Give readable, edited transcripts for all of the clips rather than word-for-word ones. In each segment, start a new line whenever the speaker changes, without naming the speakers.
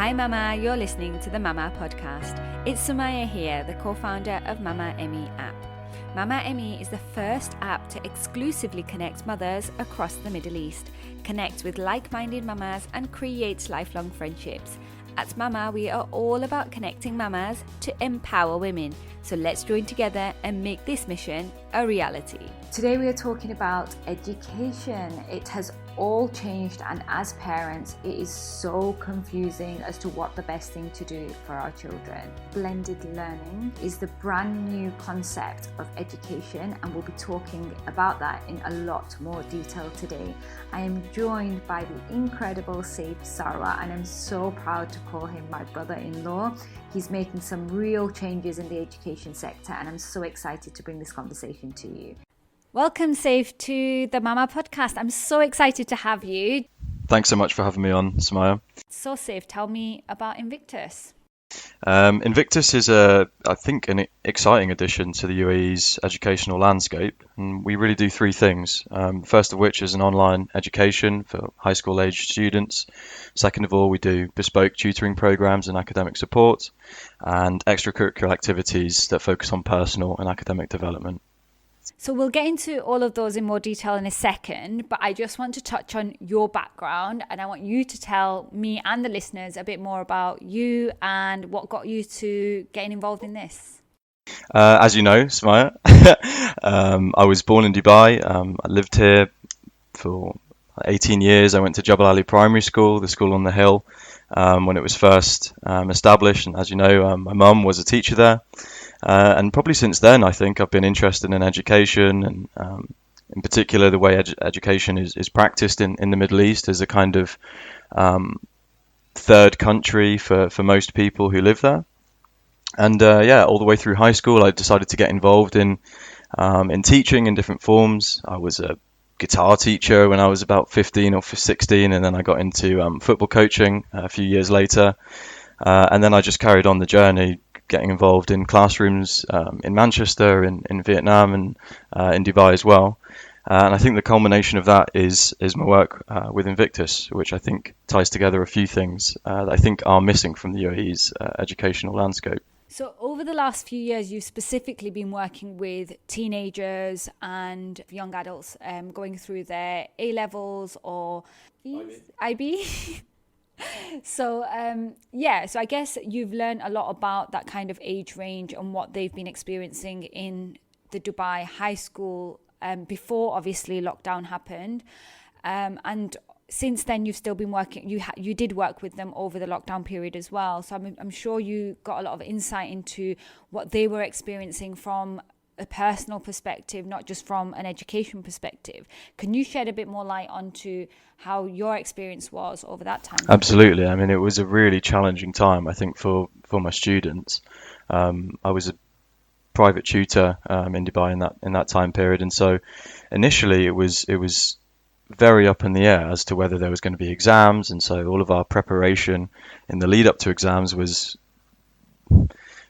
Hi Mama, you're listening to the Mama podcast. It's Sumaya here, the co-founder of Mama Emmy app. Mama Emmy is the first app to exclusively connect mothers across the Middle East, connect with like-minded mamas and create lifelong friendships. At Mama, we are all about connecting mamas to empower women. So let's join together and make this mission a reality. Today we are talking about education. It has all changed, and as parents it is so confusing as to what the best thing to do for our children. Blended learning is the brand new concept of education, and we'll be talking about that in a lot more detail today. I am joined by the incredible Saif Sarwar, and I'm so proud to call him my brother-in-law. He's making some real changes in the education sector, and I'm so excited to bring this conversation to you. Welcome, Saif, to the Mama podcast. I'm so excited to have you.
Thanks so much for having me on, Samaya.
So, Saif, tell me about Invictus.
Invictus is, I think, an exciting addition to the UAE's educational landscape. And we really do three things. First of which is an online education for high school age students. Second of all, we do bespoke tutoring programs and academic support, and extracurricular activities that focus on personal and academic development.
So we'll get into all of those in more detail in a second, but I just want to touch on your background, and I want you to tell me and the listeners a bit more about you and what got you to getting involved in this.
As you know, Samaya, I was born in Dubai. I lived here for 18 years. I went to Jabal Ali Primary School, the school on the hill, when it was first established. And as you know, my mum was a teacher there. And probably since then, I think I've been interested in education, and in particular the way education is practiced in the Middle East as a kind of third country for most people who live there. And all the way through high school, I decided to get involved in teaching in different forms. I was a guitar teacher when I was about 15 or 16, and then I got into football coaching a few years later. And then I just carried on the journey, getting involved in classrooms in Manchester, in Vietnam, and in Dubai as well. And I think the culmination of that is my work with Invictus, which I think ties together a few things that I think are missing from the UAE's educational landscape.
So over the last few years, you've specifically been working with teenagers and young adults going through their A-levels or IB. So I guess you've learned a lot about that kind of age range and what they've been experiencing in the Dubai high school before obviously lockdown happened, and since then you've still been working. You did work with them over the lockdown period as well, so I'm sure you got a lot of insight into what they were experiencing from a personal perspective, not just from an education perspective. Can you shed a bit more light onto how your experience was over that time?
Absolutely. I mean, it was a really challenging time, I think, for my students. I was a private tutor in Dubai in that time period, and so initially it was very up in the air as to whether there was going to be exams, and so all of our preparation in the lead up to exams was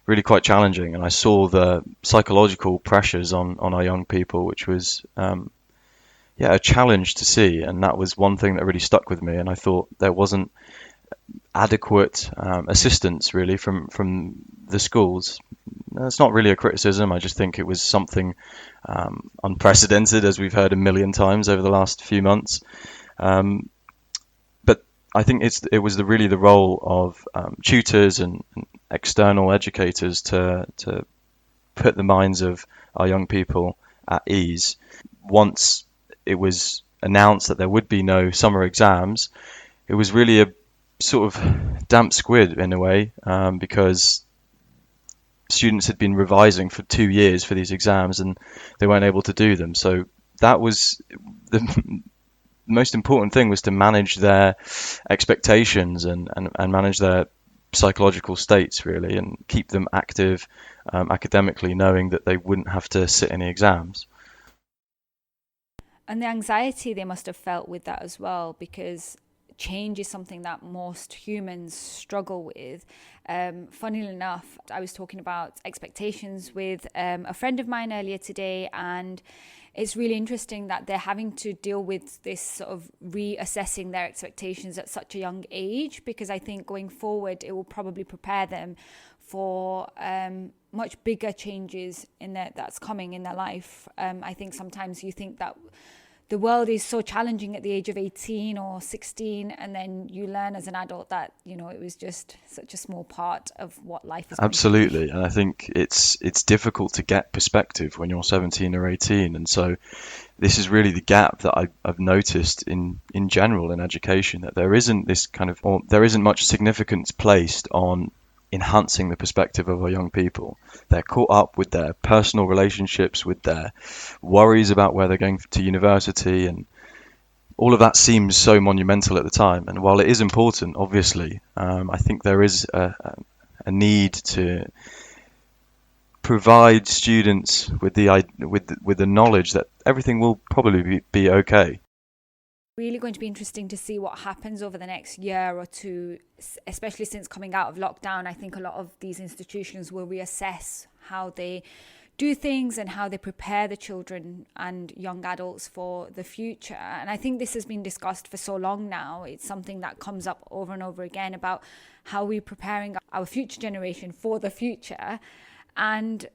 really quite challenging, and I saw the psychological pressures on our young people, which was a challenge to see, and that was one thing that really stuck with me. And I thought there wasn't adequate assistance really from the schools. It's not really a criticism. I just think it was something unprecedented, as we've heard a million times over the last few months. But I think it was really the role of tutors and external educators to put the minds of our young people at ease. Once it was announced that there would be no summer exams, it was really a sort of damp squid in a way, because students had been revising for 2 years for these exams and they weren't able to do them. So that was the most important thing, was to manage their expectations and manage their psychological states really, and keep them active academically, knowing that they wouldn't have to sit any exams.
And the anxiety they must have felt with that as well, because change is something that most humans struggle with. Funnily enough, I was talking about expectations with a friend of mine earlier today, and it's really interesting that they're having to deal with this sort of reassessing their expectations at such a young age, because I think going forward it will probably prepare them for much bigger changes that's coming in their life. I think sometimes you think that the world is so challenging at the age of 18 or 16, and then you learn as an adult that, it was just such a small part of what life is going to be.
Absolutely, and I think it's difficult to get perspective when you're 17 or 18, and so this is really the gap that I've noticed in general in education, that there isn't this kind of, or there isn't much significance placed on enhancing the perspective of our young people. They're caught up with their personal relationships, with their worries about where they're going to university, and all of that seems so monumental at the time. And while it is important, obviously, I think there is a need to provide students with the knowledge that everything will probably be okay.
Really going to be interesting to see what happens over the next year or two, especially since coming out of lockdown. I think a lot of these institutions will reassess how they do things and how they prepare the children and young adults for the future. And I think this has been discussed for so long now. It's something that comes up over and over again about how we're preparing our future generation for the future. And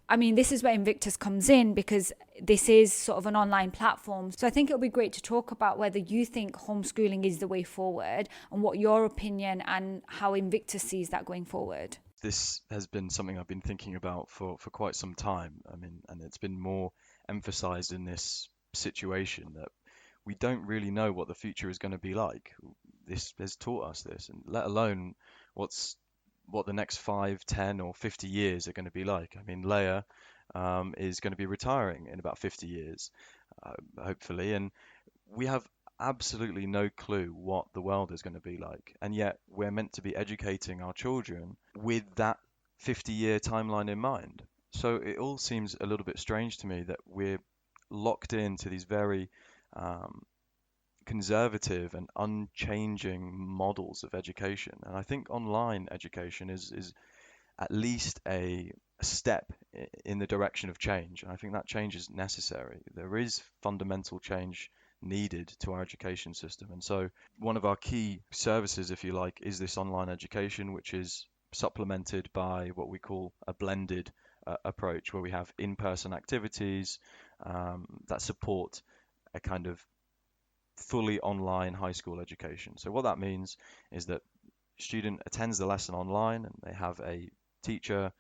I mean, this is where Invictus comes in, because this is sort of an online platform. So I think it'll be great to talk about whether you think homeschooling is the way forward, and what your opinion and how Invictus sees that going forward.
This has been something I've been thinking about for quite some time. I mean, and it's been more emphasized in this situation that we don't really know what the future is going to be like. This has taught us this, and let alone what the next 5, 10, or 50 years are going to be like. I mean, Leia is going to be retiring in about 50 years, hopefully, and we have absolutely no clue what the world is going to be like. And yet we're meant to be educating our children with that 50-year timeline in mind. So it all seems a little bit strange to me that we're locked into these very conservative and unchanging models of education. And I think online education is at least a step in the direction of change. And I think that change is necessary. There is fundamental change needed to our education system. And so one of our key services, if you like, is this online education, which is supplemented by what we call a blended approach, where we have in-person activities that support a kind of fully online high school education. So what that means is that student attends the lesson online, and they have a teacher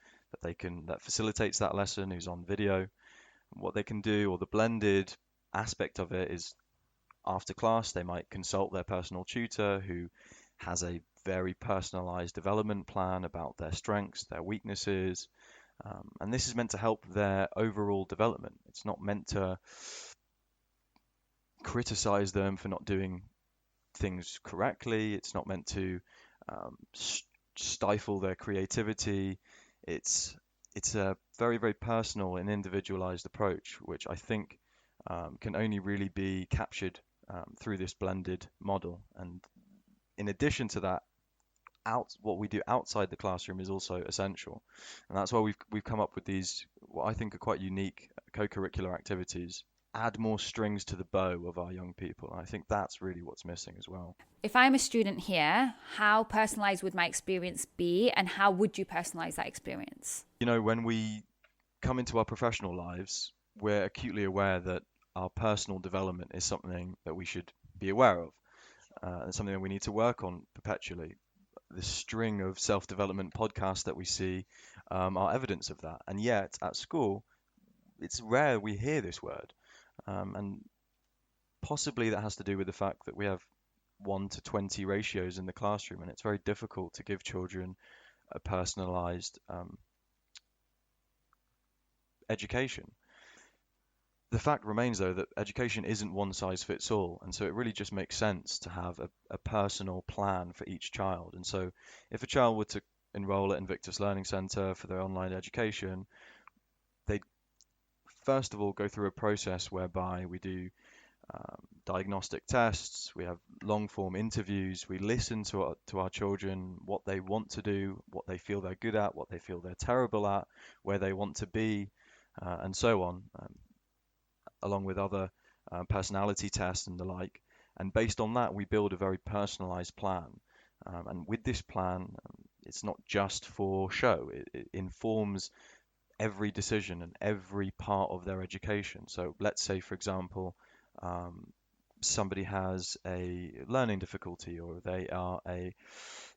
that facilitates that lesson, who's on video. What they can do, or the blended aspect of it, is after class they might consult their personal tutor, who has a very personalized development plan about their strengths, their weaknesses, and this is meant to help their overall development. It's not meant to criticize them for not doing things correctly. It's not meant to stifle their creativity. It's a very, very personal and individualized approach, which I think can only really be captured through this blended model. And in addition to that, what we do outside the classroom is also essential. And that's why we've come up with these, what I think are quite unique co-curricular activities. Add more strings to the bow of our young people. And I think that's really what's missing as well.
If I'm a student here, how personalized would my experience be, and how would you personalize that experience?
When we come into our professional lives, we're acutely aware that our personal development is something that we should be aware of, and something that we need to work on perpetually. The string of self-development podcasts that we see are evidence of that. And yet at school, it's rare we hear this word. And possibly that has to do with the fact that we have 1 to 20 ratios in the classroom, and it's very difficult to give children a personalized education. The fact remains, though, that education isn't one size fits all, and so it really just makes sense to have a personal plan for each child. And so if a child were to enroll at Invictus Learning Center for their online education, they'd first of all go through a process whereby we do diagnostic tests, we have long form interviews, we listen to our children, what they want to do, what they feel they're good at, what they feel they're terrible at, where they want to be, and so on. along with other personality tests and the like. And based on that, we build a very personalized plan. And with this plan, it's not just for show, it informs every decision and every part of their education. So let's say, for example, somebody has a learning difficulty, or they are a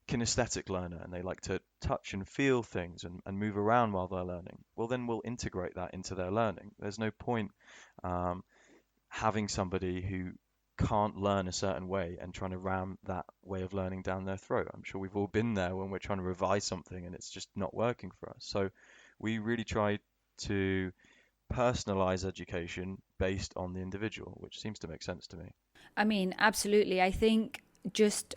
kinesthetic learner and they like to touch and feel things and move around while they're learning. Well, then we'll integrate that into their learning. There's no point um, having somebody who can't learn a certain way and trying to ram that way of learning down their throat. I'm sure we've all been there when we're trying to revise something and it's just not working for us. So we really try to personalize education based on the individual, which seems to make sense to me.
I mean, absolutely. I think just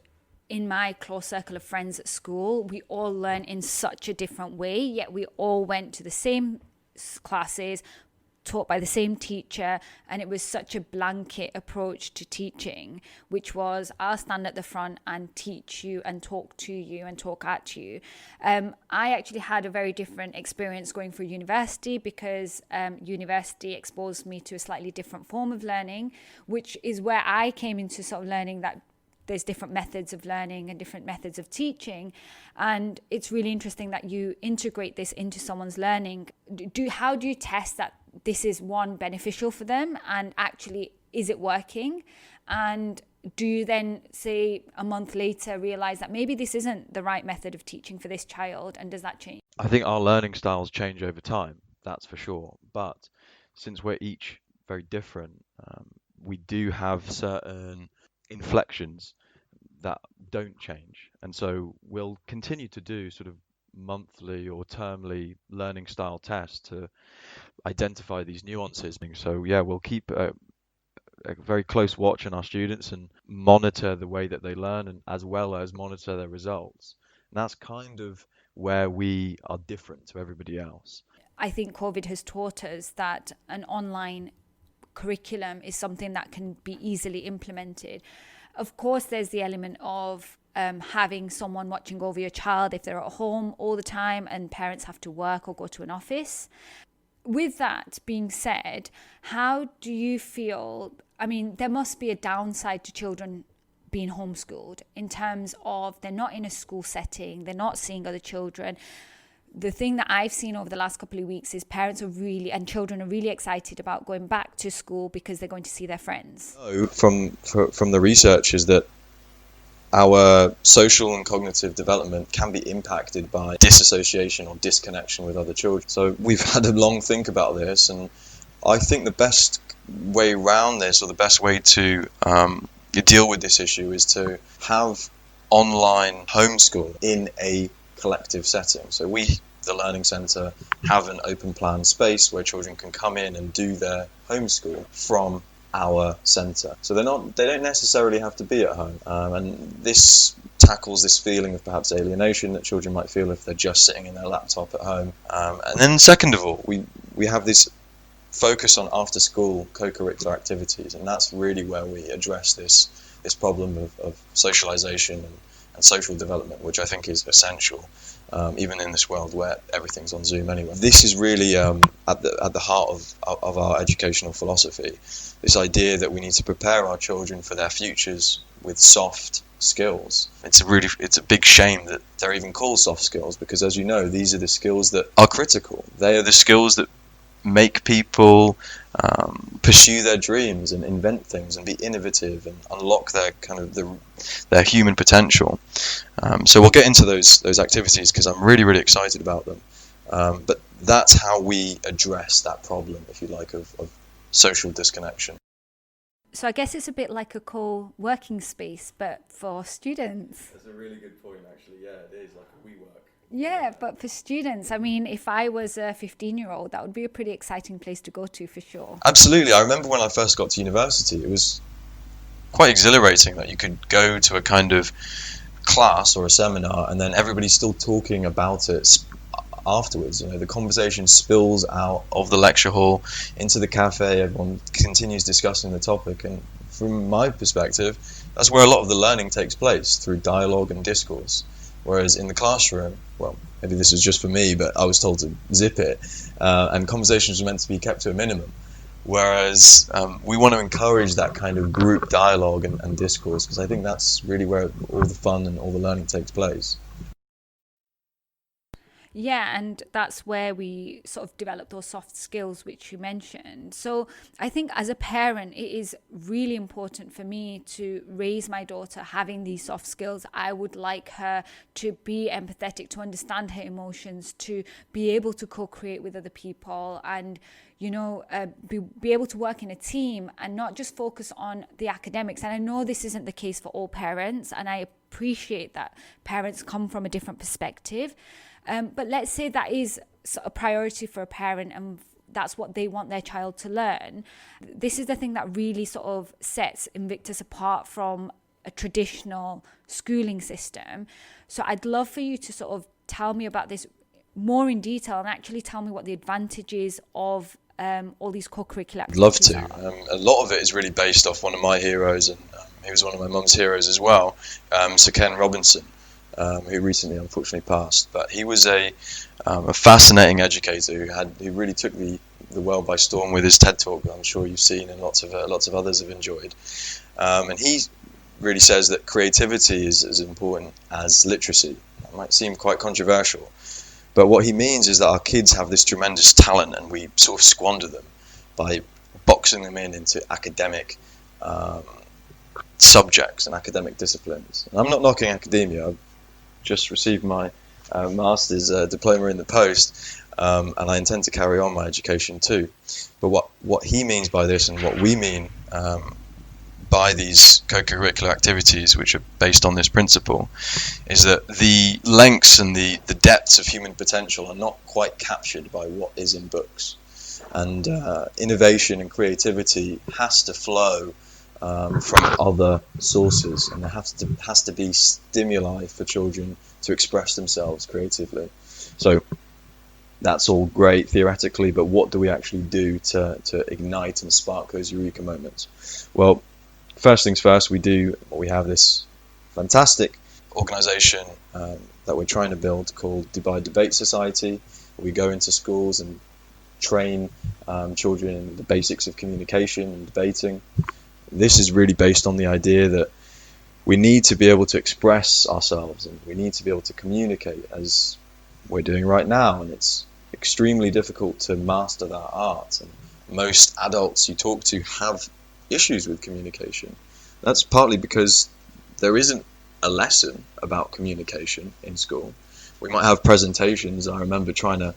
in my close circle of friends at school, we all learn in such a different way, yet we all went to the same classes, taught by the same teacher, and it was such a blanket approach to teaching, which was I'll stand at the front and teach you and talk to you and talk at you. I actually had a very different experience going through university, because university exposed me to a slightly different form of learning, which is where I came into sort of learning that there's different methods of learning and different methods of teaching. And it's really interesting that you integrate this into someone's learning. How do you test that this is, one, beneficial for them, and actually is it working? And do you then, say, a month later realize that maybe this isn't the right method of teaching for this child, and does that change?
I think our learning styles change over time, that's for sure. But since we're each very different, we do have certain inflections that don't change. And so we'll continue to do sort of monthly or termly learning style tests to identify these nuances. So yeah, we'll keep a very close watch on our students and monitor the way that they learn, and as well as monitor their results. And that's kind of where we are different to everybody else.
I think COVID has taught us that an online curriculum is something that can be easily implemented. Of course, there's the element of having someone watching over your child if they're at home all the time and parents have to work or go to an office. With that being said, how do you feel? I mean, there must be a downside to children being homeschooled in terms of they're not in a school setting, they're not seeing other children. The thing that I've seen over the last couple of weeks is parents are really, and children are really excited about going back to school because they're going to see their friends.
From the research is that our social and cognitive development can be impacted by disassociation or disconnection with other children. So we've had a long think about this, and I think the best way around this, or the best way to deal with this issue, is to have online homeschool in a collective setting. So we, the Learning Center, have an open plan space where children can come in and do their homeschool from our center. So they don't necessarily have to be at home. And this tackles this feeling of perhaps alienation that children might feel if they're just sitting in their laptop at home. And then second of all, we have this focus on after school co-curricular activities, and that's really where we address this problem of socialization and social development, which I think is essential, even in this world where everything's on Zoom anyway. This is really at the heart of our educational philosophy, this idea that we need to prepare our children for their futures with soft skills. It's a big shame that they're even called soft skills, because as you know, these are the skills that are critical. They are the skills that make people pursue their dreams and invent things and be innovative and unlock their their human potential. So we'll get into those activities because I'm really excited about them. But that's how we address that problem, if you like, of social disconnection.
So I guess it's a bit like a co-working space, but for students.
That's a really good point, actually. Yeah, it is like a WeWork.
Yeah, but for students, I mean, if I was a 15-year-old, that would be a pretty exciting place to go to for sure.
Absolutely. I remember when I first got to university, it was quite exhilarating that you could go to a kind of class or a seminar and then everybody's still talking about it afterwards. You know, the conversation spills out of the lecture hall into the cafe, everyone continues discussing the topic, and from my perspective, that's where a lot of the learning takes place, through dialogue and discourse. Whereas in the classroom, well, maybe this was just for me, but I was told to zip it, and conversations were meant to be kept to a minimum.
Whereas we want to encourage that kind of group dialogue and discourse, because I think that's really where all the fun and all the learning takes place.
Yeah, and that's where we sort of develop those soft skills which you mentioned. So I think as a parent, it is really important for me to raise my daughter having these soft skills. I would like her to be empathetic, to understand her emotions, to be able to co-create with other people, and be able to work in a team and not just focus on the academics. And I know this isn't the case for all parents, and I appreciate that parents come from a different perspective. But let's say that is a priority for a parent and that's what they want their child to learn. This is the thing that really sort of sets Invictus apart from a traditional schooling system. So I'd love for you to sort of tell me about this more in detail and actually tell me what the advantages of all these co-curricular activities
Love to.
are.
A lot of it is really based off one of my heroes, and he was one of my mum's heroes as well, Sir Ken Robinson. Who recently unfortunately passed, but he was a fascinating educator who really took the world by storm with his TED Talk. I'm sure you've seen, and lots of others have enjoyed. And he really says that creativity is as important as literacy. That might seem quite controversial, but what he means is that our kids have this tremendous talent, and we sort of squander them by boxing them into academic subjects and academic disciplines. And I'm not knocking academia. I've just received my master's diploma in the post, and I intend to carry on my education too. But what he means by this, and what we mean by these co-curricular activities, which are based on this principle, is that the lengths and the depths of human potential are not quite captured by what is in books. And innovation and creativity has to flow from other sources, and there has to be stimuli for children to express themselves creatively. So that's all great theoretically, but what do we actually do to ignite and spark those eureka moments? Well, first things first, we have this fantastic organization that we're trying to build called Dubai Debate Society. We go into schools and train children in the basics of communication and debating. This is really based on the idea that we need to be able to express ourselves, and we need to be able to communicate as we're doing right now, and it's extremely difficult to master that art, and most adults you talk to have issues with communication. That's partly because there isn't a lesson about communication in school. We might have presentations. I remember trying to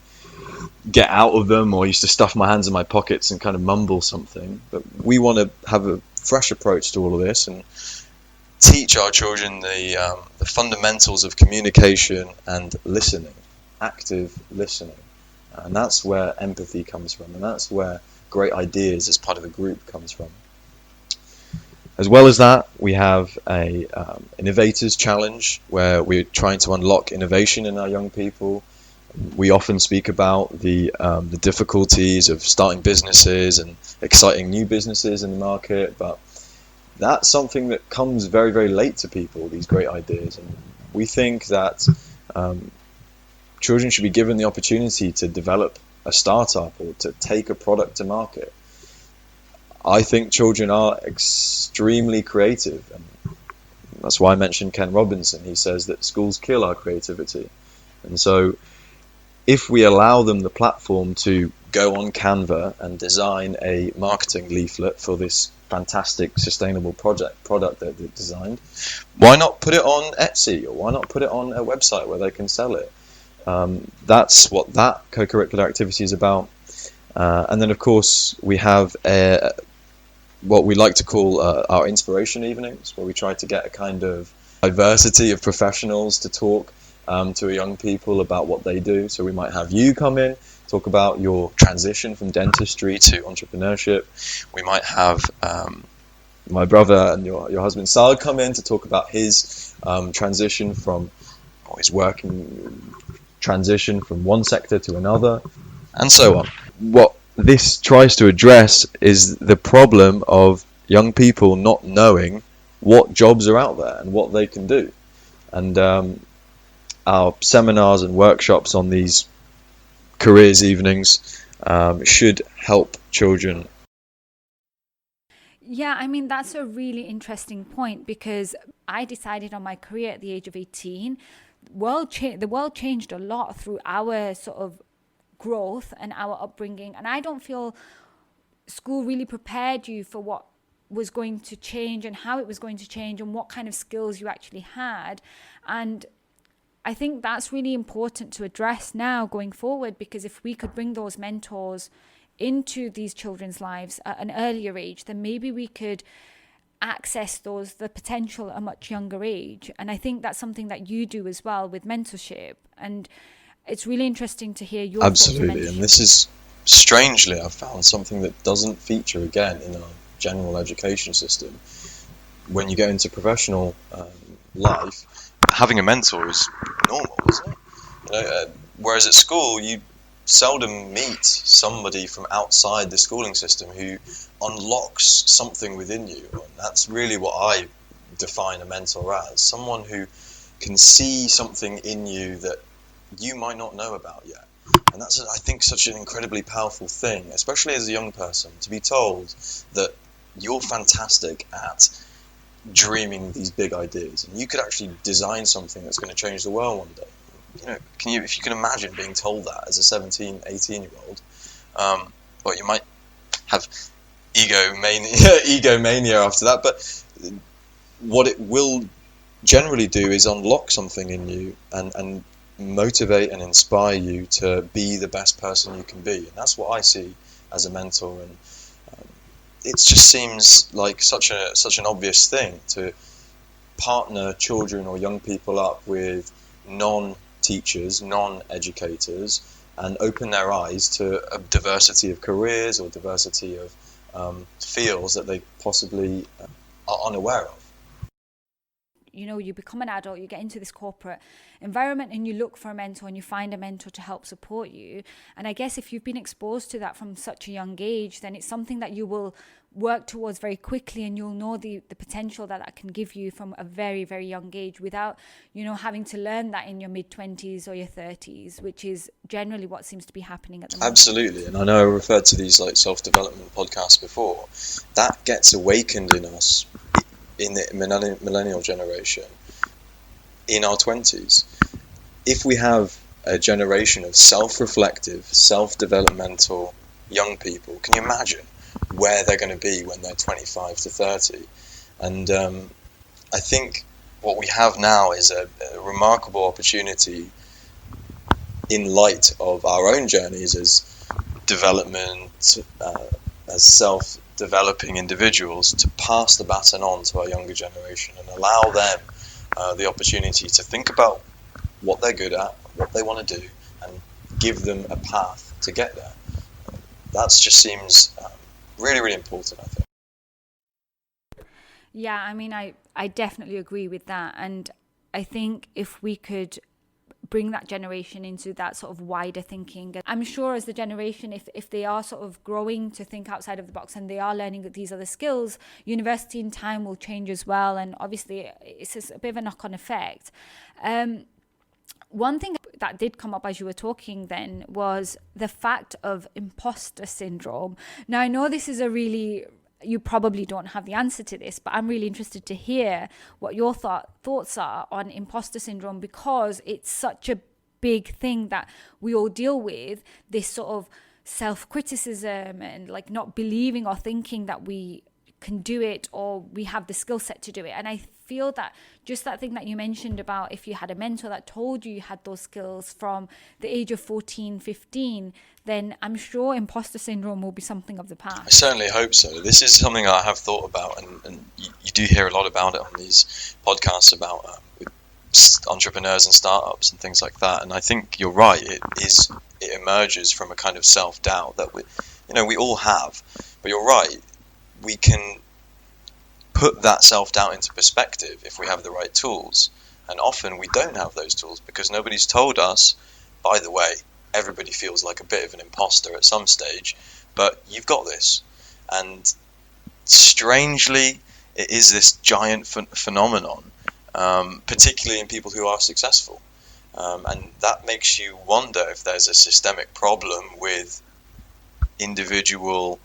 get out of them, or I used to stuff my hands in my pockets and kind of mumble something. But we want to have a fresh approach to all of this and teach our children the fundamentals of communication and listening, active listening. And that's where empathy comes from, and that's where great ideas as part of a group comes from. As well as that, we have a Innovators Challenge, where we're trying to unlock innovation in our young people. We often speak about the difficulties of starting businesses and exciting new businesses in the market, but that's something that comes very, very late to people, these great ideas. And we think that children should be given the opportunity to develop a startup or to take a product to market. I think children are extremely creative, and that's why I mentioned Ken Robinson. He says that schools kill our creativity. And so if we allow them the platform to go on Canva and design a marketing leaflet for this fantastic sustainable product that they've designed, why not put it on Etsy, or why not put it on a website where they can sell it? That's what that co-curricular activity is about. And then, of course, we have what we like to call our inspiration evenings, where we try to get a kind of diversity of professionals to talk to young people about what they do. So we might have you come in, talk about your transition from dentistry to entrepreneurship. We might have my brother and your husband Sal come in to talk about his transition from transition from one sector to another, and so on. What this tries to address is the problem of young people not knowing what jobs are out there and what they can do. And our seminars and workshops on these careers evenings should help children
Yeah, I mean, that's a really interesting point, because I decided on my career at the age of 18. The world changed a lot through our sort of growth and our upbringing. And I don't feel school really prepared you for what was going to change and how it was going to change and what kind of skills you actually had. And I think that's really important to address now going forward, because if we could bring those mentors into these children's lives at an earlier age, then maybe we could access the potential at a much younger age. And I think that's something that you do as well with mentorship. And it's really interesting to hear your
Absolutely,
thoughts on
and this is, strangely, I've found something that doesn't feature again in our general education system. When you get into professional life, having a mentor is normal, isn't it? Whereas at school, you seldom meet somebody from outside the schooling system who unlocks something within you. And that's really what I define a mentor as: someone who can see something in you that you might not know about yet. And that's, I think, such an incredibly powerful thing, especially as a young person, to be told that you're fantastic at dreaming these big ideas and you could actually design something that's going to change the world one day. If you can imagine being told that as a 17, 18-year-old, well, you might have egomania after that, but what it will generally do is unlock something in you and motivate and inspire you to be the best person you can be. And that's what I see as a mentor. And it just seems like such an obvious thing to partner children or young people up with non-teachers, non-educators, and open their eyes to a diversity of careers or diversity of fields that they possibly are unaware of.
You become an adult, you get into this corporate environment, and you look for a mentor, and you find a mentor to help support you. And I guess if you've been exposed to that from such a young age, then it's something that you will work towards very quickly, and you'll know the potential that can give you from a very, very young age without, having to learn that in your mid-20s or your 30s, which is generally what seems to be happening at the moment.
Absolutely. And I know I referred to these like self-development podcasts before. That gets awakened in us in the millennial generation in our 20s. If we have a generation of self-reflective, self-developmental young people, can you imagine where they're going to be when they're 25 to 30? And I think what we have now is a remarkable opportunity in light of our own journeys as development, as self-developing individuals, to pass the baton on to our younger generation and allow them the opportunity to think about what they're good at, what they want to do, and give them a path to get there. That just seems really, really important, I think.
Yeah, I mean, I definitely agree with that. And I think if we could bring that generation into that sort of wider thinking, I'm sure as the generation, if they are sort of growing to think outside of the box and they are learning these other skills, university in time will change as well. And obviously it's a bit of a knock-on effect. One thing that did come up as you were talking then was the fact of imposter syndrome. Now, I know this is you probably don't have the answer to this, but I'm really interested to hear what your thoughts are on imposter syndrome, because it's such a big thing that we all deal with, this sort of self-criticism and like not believing or thinking that we can do it or we have the skill set to do it. And I feel that just that thing that you mentioned about if you had a mentor that told you had those skills from the age of 14, 15, then I'm sure imposter syndrome will be something of the past.
I certainly hope so. This is something I have thought about, and you do hear a lot about it on these podcasts about entrepreneurs and startups and things like that. And I think you're right. It emerges from a kind of self-doubt that we all have. But you're right. We can put that self-doubt into perspective if we have the right tools. And often we don't have those tools because nobody's told us, by the way, everybody feels like a bit of an imposter at some stage, but you've got this. And strangely, it is this giant phenomenon, particularly in people who are successful. And that makes you wonder if there's a systemic problem with individual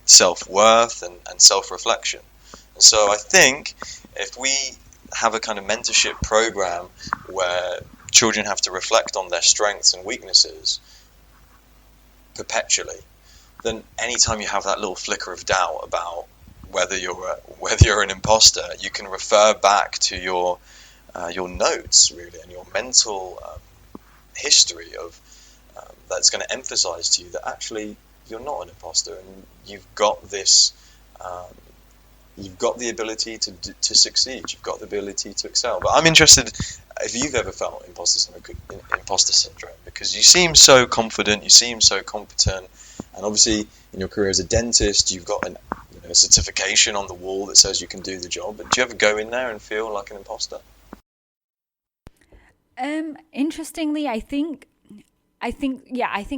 self-worth and self-reflection. And so I think if we have a kind of mentorship program where children have to reflect on their strengths and weaknesses perpetually, then anytime you have that little flicker of doubt about whether you're an imposter, you can refer back to your notes, really, and your mental history of that's going to emphasize to you that actually you're not an imposter, and you've got this. You've got the ability to succeed. You've got the ability to excel. But I'm interested if you've ever felt imposter syndrome, because you seem so confident, you seem so competent, and obviously in your career as a dentist, you've got a certification on the wall that says you can do the job. But do you ever go in there and feel like an imposter?
Interestingly, I think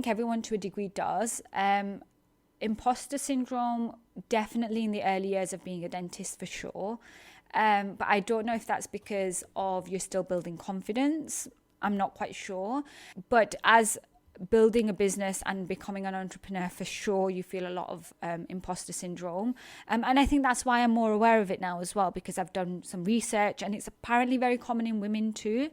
everyone to a degree does. Imposter syndrome, definitely in the early years of being a dentist, for sure. But I don't know if that's because of you're still building confidence. I'm not quite sure. But as building a business and becoming an entrepreneur, for sure, you feel a lot of imposter syndrome. And I think that's why I'm more aware of it now as well, because I've done some research, and it's apparently very common in women too.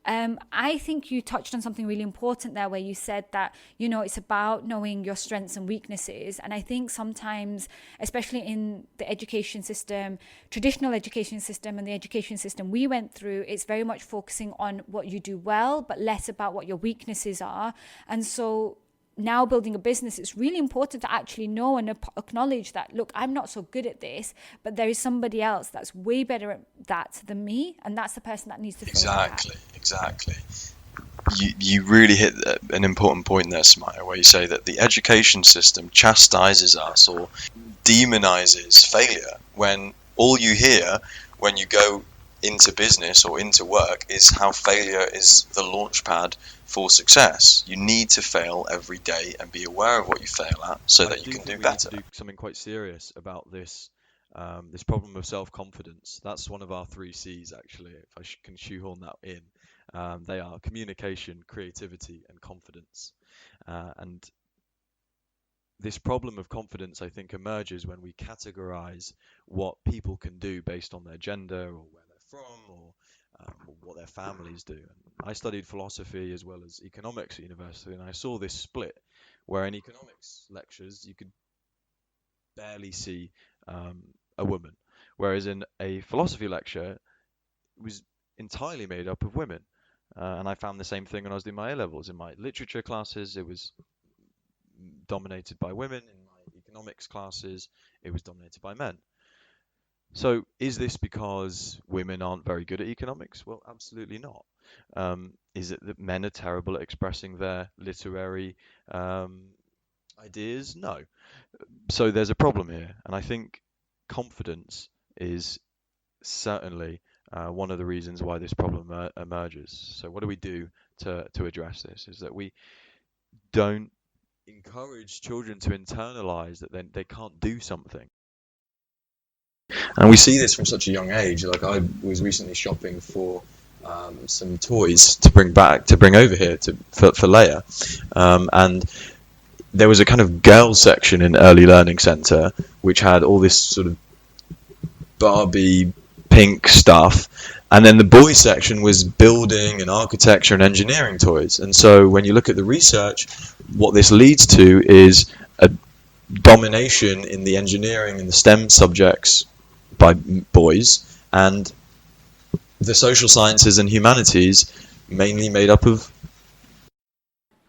I think you touched on something really important there, where you said that, it's about knowing your strengths and weaknesses. And I think sometimes, especially in the education system, traditional education system and the education system we went through, it's very much focusing on what you do well, but less about what your weaknesses are. And so now building a business, it's really important to actually know and acknowledge that, look, I'm not so good at this, but there is somebody else that's way better at that than me, and that's the person that needs to fill that.
Exactly. You really hit an important point there, Samaya, where you say that the education system chastises us or demonizes failure, when all you hear when you go into business or into work is how failure is the launch pad for success. You need to fail every day and be aware of what you fail at so that you can do better.
Need to do something quite serious about this problem of self-confidence. That's one of our 3 C's, actually, if I can shoehorn that in. They are communication, creativity, and confidence. And this problem of confidence, I think, emerges when we categorize what people can do based on their gender or where they're from or what their families do. And I studied philosophy as well as economics at university, and I saw this split where in economics lectures you could barely see a woman, whereas in a philosophy lecture it was entirely made up of women. And I found the same thing when I was doing my A-levels. In my literature classes, it was dominated by women. In my economics classes, it was dominated by men. So is this because women aren't very good at economics? Well, absolutely not. Is it that men are terrible at expressing their literary ideas? No. So there's a problem here. And I think confidence is certainly one of the reasons why this problem emerges. So what do we do to address this? Is that we don't encourage children to internalize that they can't do something.
And we see this from such a young age. Like, I was recently shopping for some toys to bring over here for Leia, and there was a kind of girls section in Early Learning Center which had all this sort of Barbie pink stuff, and then the boys section was building and architecture and engineering toys. And so when you look at the research, what this leads to is a domination in the engineering and the STEM subjects by boys, and the social sciences and humanities mainly made up of.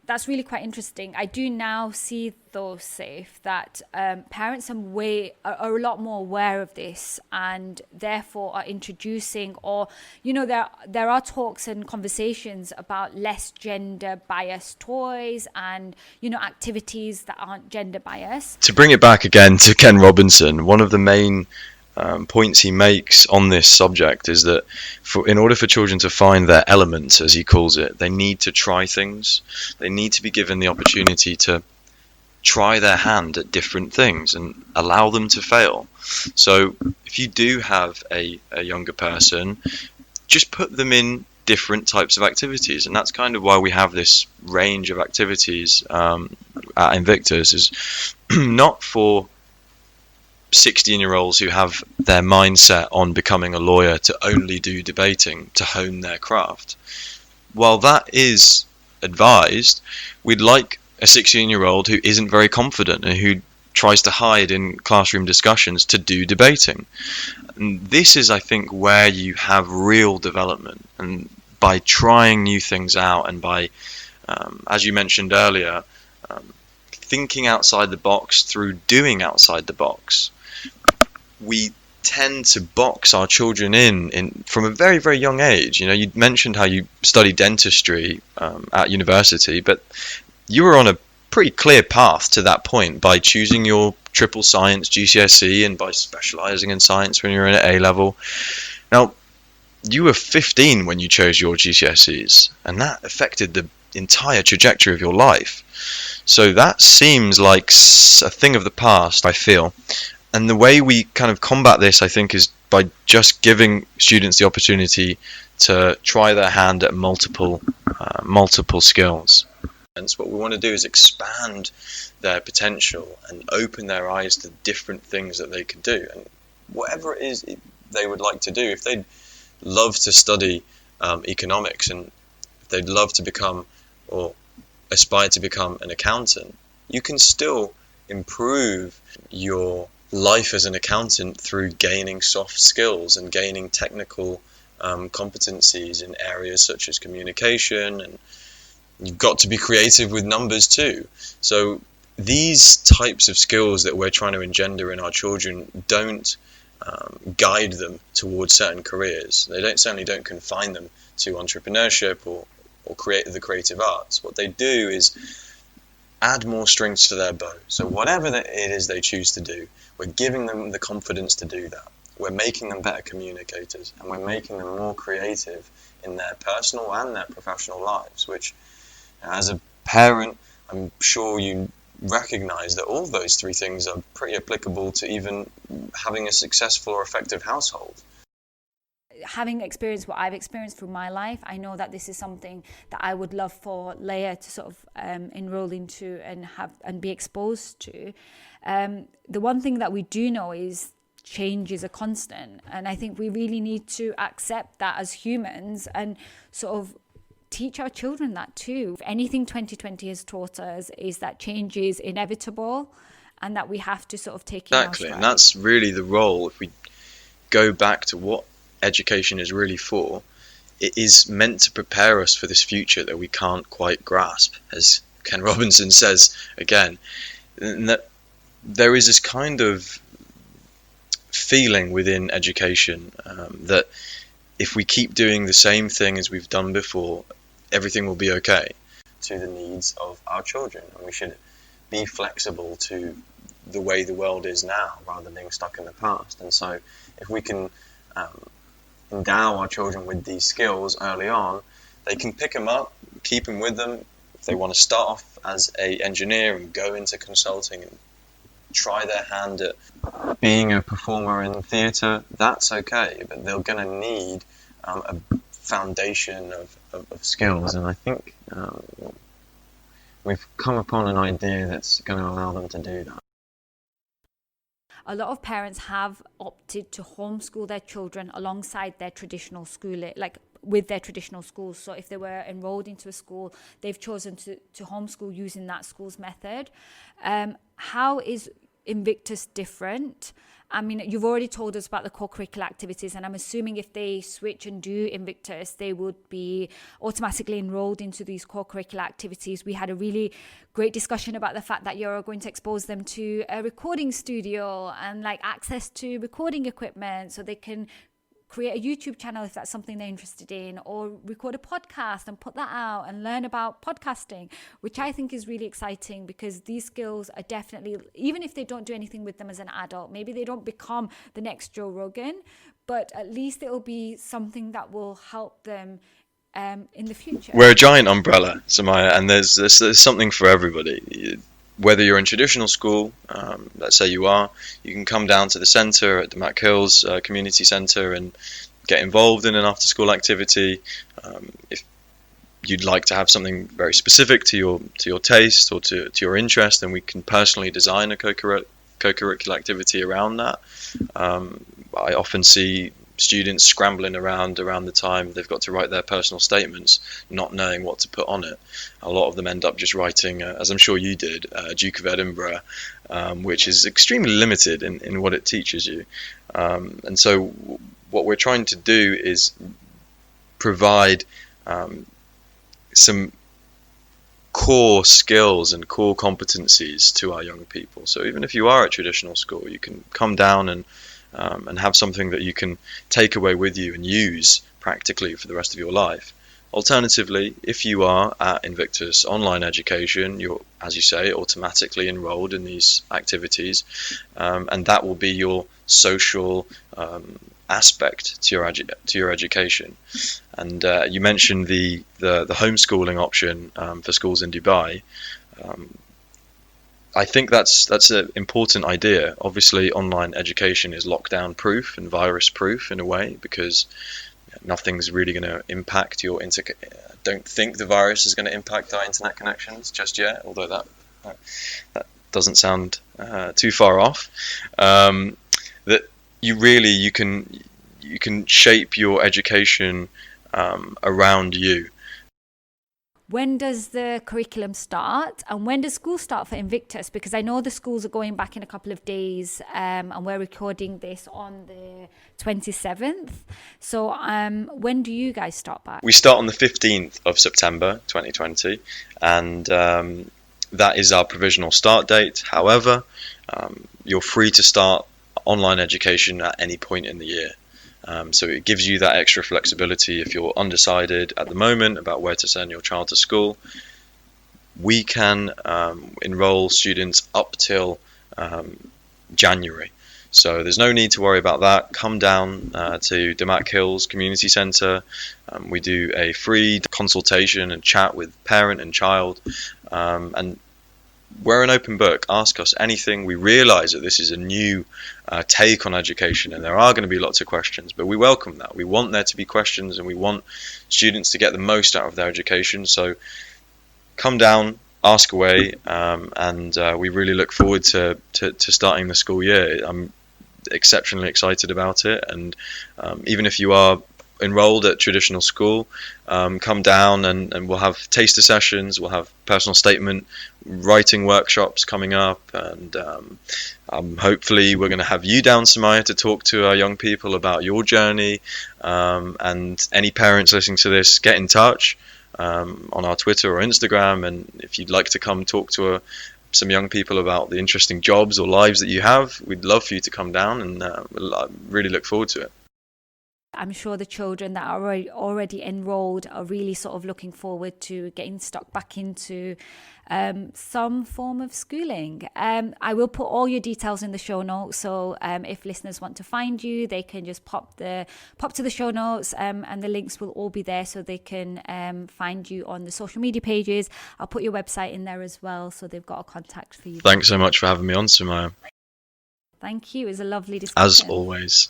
That's really quite interesting. I do now see, though, Saif, that parents are a lot more aware of this, and therefore are introducing, or there are talks and conversations about less gender biased toys and activities that aren't gender biased.
To bring it back again to Ken Robinson, one of the main points he makes on this subject is that in order for children to find their element, as he calls it, they need to try things. They need to be given the opportunity to try their hand at different things and allow them to fail. So if you do have a younger person, just put them in different types of activities, and that's kind of why we have this range of activities at Invictus, is not for 16-year-olds who have their mindset on becoming a lawyer to only do debating to hone their craft. While that is advised, we'd like a 16-year-old who isn't very confident and who tries to hide in classroom discussions to do debating. And this is, I think, where you have real development. And by trying new things out and by, as you mentioned earlier, thinking outside the box through doing outside the box, we tend to box our children in from a very, very young age. You know, you mentioned how you studied dentistry at university, but you were on a pretty clear path to that point by choosing your triple science GCSE and by specializing in science when you were in A level. Now, you were 15 when you chose your GCSEs, and that affected the entire trajectory of your life. So that seems like a thing of the past, I feel. And the way we kind of combat this, I think, is by just giving students the opportunity to try their hand at multiple skills. And so what we want to do is expand their potential and open their eyes to different things that they could do. And whatever it is they would like to do, if they'd love to study economics, and if they'd love to become or aspire to become an accountant, you can still improve your life as an accountant through gaining soft skills and gaining technical competencies in areas such as communication, and you've got to be creative with numbers too. So these types of skills that we're trying to engender in our children don't guide them towards certain careers. They certainly don't confine them to entrepreneurship or the creative arts. What they do is add more strings to their bow. So whatever it is they choose to do, we're giving them the confidence to do that. We're making them better communicators, and we're making them more creative in their personal and their professional lives, which, as a parent, I'm sure you recognize that all those three things are pretty applicable to even having a successful or effective household.
Having experienced what I've experienced through my life, I know that this is something that I would love for Leia to sort of enroll into and be exposed to. The one thing that we do know is change is a constant, and I think we really need to accept that as humans and sort of teach our children that too. If anything 2020 has taught us is that change is inevitable and that we have to sort of take it
Exactly, and that's really the role. If we go back to what education is really for, it is meant to prepare us for this future that we can't quite grasp, as Ken Robinson says again. And that there is this kind of feeling within education that if we keep doing the same thing as we've done before, everything will be okay. To the needs of our children, and we should be flexible to the way the world is now rather than being stuck in the past. And so if we can endow our children with these skills early on, they can pick them up, keep them with them. If they want to start off as an engineer and go into consulting and try their hand at being a performer in theatre, that's okay, but they're going to need a foundation of skills, and I think we've come upon an idea that's going to allow them to do that.
A lot of parents have opted to homeschool their children alongside their traditional schooling, like with their traditional schools. So if they were enrolled into a school, they've chosen to homeschool using that school's method. How is Invictus different? I mean, you've already told us about the core curricular activities, and I'm assuming if they switch and do Invictus, they would be automatically enrolled into these core curricular activities. We had a really great discussion about the fact that you're going to expose them to a recording studio and like access to recording equipment so they can create a YouTube channel if that's something they're interested in, or record a podcast and put that out and learn about podcasting, which I think is really exciting because these skills are definitely, even if they don't do anything with them as an adult, maybe they don't become the next Joe Rogan, but at least it'll be something that will help them in the future.
We're a giant umbrella, Samaya, and there's something for everybody. Whether you're in traditional school, let's say you can come down to the centre at the Mac Hills Community Centre and get involved in an after-school activity. If you'd like to have something very specific to your taste or to your interest, then we can personally design a co-curricular activity around that. I often see students scrambling around the time they've got to write their personal statements, not knowing what to put on it. A lot of them end up just writing, as I'm sure you did, Duke of Edinburgh, which is extremely limited in what it teaches you. And so what we're trying to do is provide some core skills and core competencies to our young people. So even if you are at traditional school, you can come down and have something that you can take away with you and use practically for the rest of your life. Alternatively, if you are at Invictus Online Education, you're, as you say, automatically enrolled in these activities, and that will be your social aspect to your education. And you mentioned the homeschooling option for schools in Dubai. I think that's an important idea. Obviously, online education is lockdown proof and virus proof in a way, because nothing's really going to impact your I don't think the virus is going to impact our internet connections just yet, although that doesn't sound too far off. That you can shape your education around you.
When does the curriculum start, and when does school start for Invictus? Because I know the schools are going back in a couple of days, and we're recording this on the 27th. So when do you guys start back?
We start on the 15th of September 2020, and that is our provisional start date. However, you're free to start online education at any point in the year. So it gives you that extra flexibility if you're undecided at the moment about where to send your child to school. We can enroll students up till January. So there's no need to worry about that. Come down to Damac Hills Community Centre. We do a free consultation and chat with parent and child. And we're an open book. Ask us anything. We realise that this is a new take on education, and there are going to be lots of questions, but we welcome that. We want there to be questions, and we want students to get the most out of their education. So come down, ask away, and we really look forward to starting the school year. I'm exceptionally excited about it, and even if you are enrolled at traditional school, come down and we'll have taster sessions, we'll have personal statement writing workshops coming up, and hopefully we're going to have you down, Samaya, to talk to our young people about your journey, and any parents listening to this, get in touch on our Twitter or Instagram, and if you'd like to come talk to some young people about the interesting jobs or lives that you have, we'd love for you to come down, and we'll really look forward to it.
I'm sure the children that are already enrolled are really sort of looking forward to getting stuck back into some form of schooling. I will put all your details in the show notes, so if listeners want to find you, they can just pop to the show notes, and the links will all be there, so they can find you on the social media pages. I'll put your website in there as well, so they've got a contact for you.
Thanks so much for having me on, Sumaya.
Thank you. It was a lovely discussion.
As always.